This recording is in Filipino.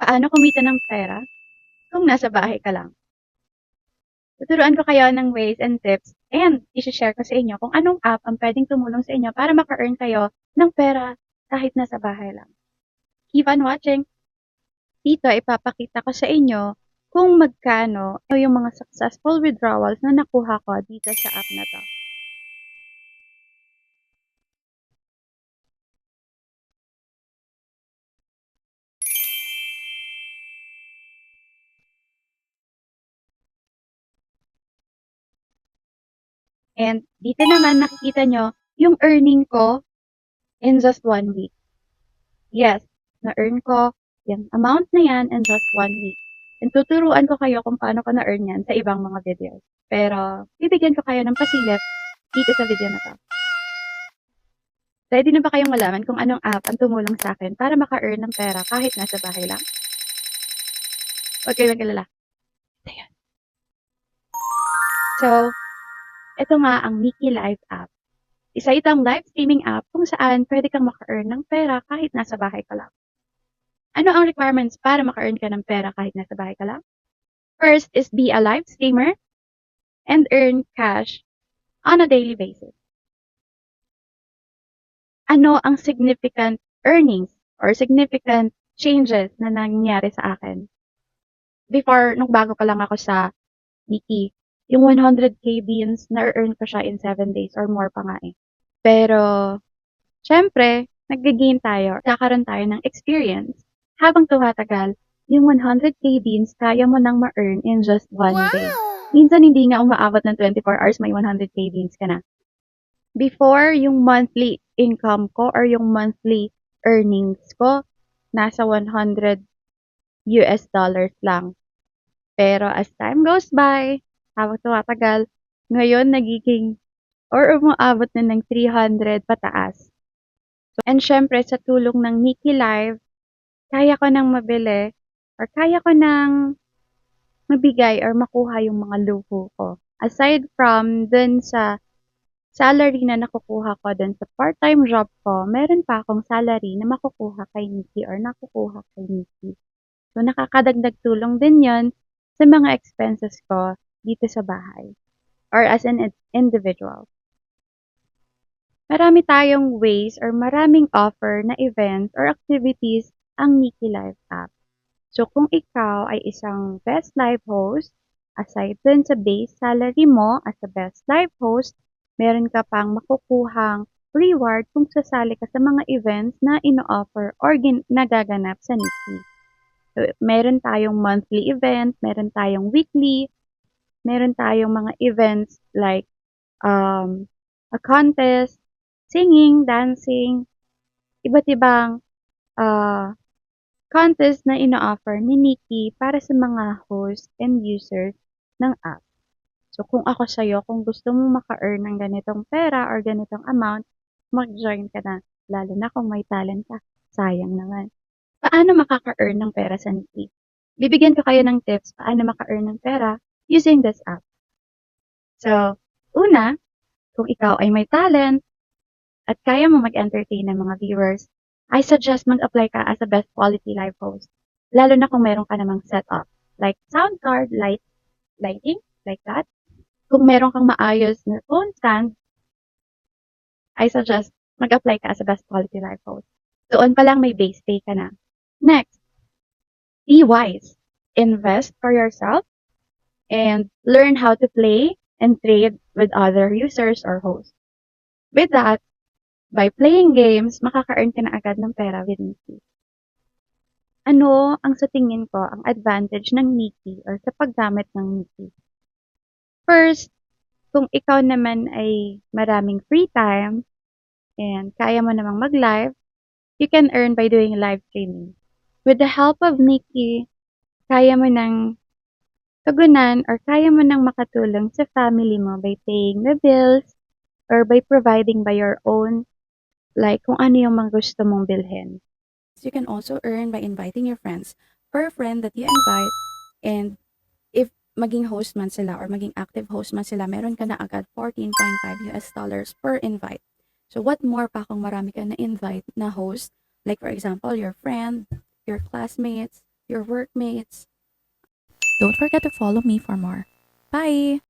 Paano kumita ng pera kung nasa bahay ka lang? Tuturuan ko kayo ng ways and tips and i-share ko sa inyo kung anong app ang pwedeng tumulong sa inyo para maka-earn kayo ng pera kahit nasa bahay lang. Keep on watching! Dito ipapakita ko sa inyo kung magkano yung mga successful withdrawals na nakuha ko dito sa app na to. And dito naman nakikita nyo yung earning ko in just 1 week. Yes, na-earn ko yung amount na yan in just 1 week. And tuturuan ko kayo kung paano ko na-earn yan sa ibang mga videos. Pero, bibigyan ko kayo ng pasilip dito sa video na to. Ready na ba kayong malaman kung anong app ang tumulong sa akin para maka-earn ng pera kahit nasa bahay lang? Huwag kayong mag-alala. Ayan. So, ito nga ang Mickey Live app. Isa itong live streaming app kung saan pwede kang maka-earn ng pera kahit nasa bahay ka lang. Ano ang requirements para maka-earn ka ng pera kahit nasa bahay ka lang? First is be a live streamer and earn cash on a daily basis. Ano ang significant earnings or significant changes na nangyari sa akin? Before, nung bago pa lang ako sa Mickey, yung 100k beans, na-earn ko siya in 7 days or more pa nga eh. Pero, syempre, nag-gain tayo, kakaroon tayo ng experience. Habang tumatagal, yung 100k beans, kaya mo nang ma-earn in just 1 day. Minsan hindi nga umaabot ng 24 hours, may 100k beans ka na. Before, yung monthly income ko or yung monthly earnings ko, nasa 100 US dollars lang. Pero as time goes by, habang tumatagal, ngayon nagiging or umaabot na ng 300 pataas. And syempre, sa tulong ng Nikki Live, kaya ko nang mabili or kaya ko nang mabigay or makuha yung mga luho ko. Aside from dun sa salary na nakukuha ko dun sa part-time job ko, meron pa akong salary na makukuha kay Nikki or nakukuha kay Nikki. So, nakakadagdag tulong din yon sa mga expenses ko dito sa bahay or as an individual. Marami tayong ways or maraming offer na events or activities ang Nikki Live app. So, kung ikaw ay isang best live host, aside dun sa base salary mo as a best live host, meron ka pang makukuhang reward kung sasali ka sa mga events na ino-offer or nagaganap sa Nikki. So, meron tayong monthly event, meron tayong weekly, meron tayong mga events like a contest, singing, dancing, iba't ibang uh, contest na ino-offer ni Nikki para sa mga host and users ng app. So, kung ako sa'yo, kung gusto mo maka-earn ng ganitong pera or ganitong amount, mag-join ka na. Lalo na kung may talent ka. Sayang naman. Paano makaka-earn ng pera sa Nikki? Bibigyan ko kayo ng tips paano maka-earn ng pera using this app. So, una, kung ikaw ay may talent at kaya mo mag-entertain ng mga viewers, I suggest mag-apply ka as a best quality live host. Lalo na kung meron ka namang setup, like sound card, lighting, like that. Kung meron kang maayos na phone stand, I suggest mag-apply ka as a best quality live host. Doon pa lang may base pay ka na. Next, be wise. Invest for yourself and learn how to play and trade with other users or hosts. With that, by playing games, makaka-earn ka na agad ng pera with Nikki. Ano ang sa tingin ko ang advantage ng Nikki or sa paggamit ng Nikki? First, kung ikaw naman ay maraming free time and kaya mo namang mag-live, you can earn by doing live streaming. With the help of Nikki, kaya mo nang tugunan or kaya mo nang makatulong sa family mo by paying the bills or by providing by your own, like kung ano yung mga gusto mong bilhin. You can also earn by inviting your friends. Per friend that you invite, and if maging host man sila or maging active host man sila, meron ka na agad 14.5 US dollars per invite. So what more pa kung marami ka na invite na host, like for example, your friend, your classmates, your workmates. Don't forget to follow me for more. Bye!